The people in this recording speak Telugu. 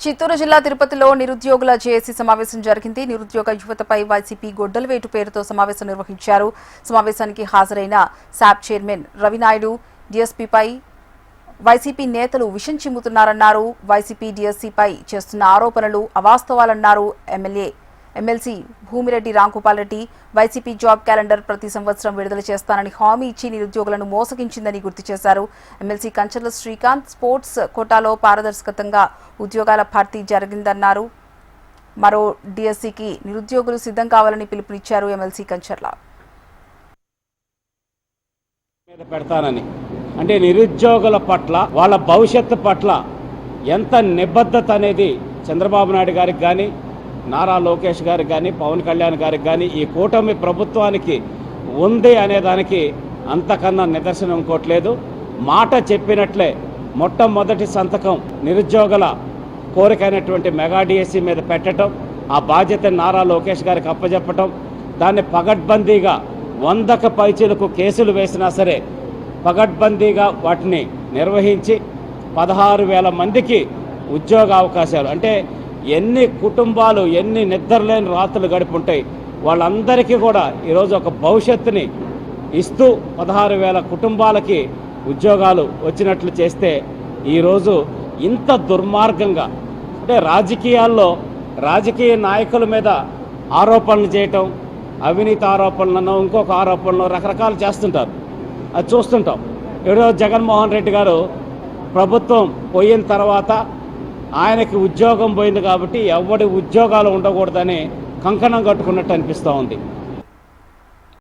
చిత్తూరు జిల్లా తిరుపతిలో నిరుద్యోగుల జేఏసీ సమావేశం జరిగింది. నిరుద్యోగ యువతపై వైసీపీ గొడ్డలవేటు పేరుతో సమావేశం నిర్వహించారు. సమావేశానికి హాజరైన శాప్ చైర్మన్ రవినాయుడు డీఎస్పీపై వైసీపీ నేతలు విషం చిమ్ముతున్నారన్నారు. వైసీపీ డీఎస్సీపై చేస్తున్న ఆరోపణలు అవాస్తవాలన్నారు. MLC Bhumireddy Ramgopal Reddy YCP job calendar ప్రతి సంవత్సరం విడుదల చేస్తానని హామీ ఇచ్చి నిరుద్యోగులను మోసగించిందని గుర్తు చేశారు. ఎమ్మెల్సీ కంచర్ల శ్రీకాంత్ స్పోర్ట్స్ కోటాలో పారదర్శకంగా ఉద్యోగాల భర్తీ జరిగిందన్నారు. మరో డీఎస్సీకి నిరుద్యోగులు సిద్ధం కావాలని పిలుపునిచ్చారు ఎమ్మెల్సీ కంచర్ల. పెడతానని అంటే నిరుద్యోగుల పట్ల వాళ్ళ భవిష్యత్తు పట్ల ఎంత నిబద్ధత అనేది చంద్రబాబు నాయుడు గారికి కానీ నారా లోకేష్ గారికి కానీ పవన్ కళ్యాణ్ గారికి కానీ ఈ కూటమి ప్రభుత్వానికి ఉంది అనేదానికి అంతకన్నా నిదర్శనం ఇంకోట్లేదు. మాట చెప్పినట్లే మొట్టమొదటి సంతకం నిరుద్యోగుల కోరికైనటువంటి మెగా డిఎస్సీ మీద పెట్టడం, ఆ బాధ్యత నారా లోకేష్ గారికి అప్పచెప్పటం, దాన్ని పగడ్బందీగా 100కు పైచీలకు కేసులు వేసినా సరే పగడ్బందీగా వాటిని నిర్వహించి 16,000 మందికి ఉద్యోగ అవకాశాలు, అంటే ఎన్ని కుటుంబాలు ఎన్ని నిద్రలేని రాత్రులు గడుపుంటాయి వాళ్ళందరికీ కూడా ఈరోజు ఒక భవిష్యత్తుని ఇస్తూ 16,000 కుటుంబాలకి ఉద్యోగాలు వచ్చినట్లు చేస్తే ఈరోజు ఇంత దుర్మార్గంగా అంటే రాజకీయాల్లో రాజకీయ నాయకుల మీద ఆరోపణలు చేయటం, అవినీతి ఆరోపణలను ఇంకొక ఆరోపణలు రకరకాలు చేస్తుంటారు. అది చూస్తుంటాం. ఈరోజు జగన్మోహన్ రెడ్డి గారు ప్రభుత్వం పోయిన తర్వాత ఆయనకి ఉద్యోగం పోయింది కాబట్టి ఎవడి ఉద్యోగాలు ఉండకూడదని కంకణం కట్టుకున్నట్టు అనిపిస్తూ ఉంది.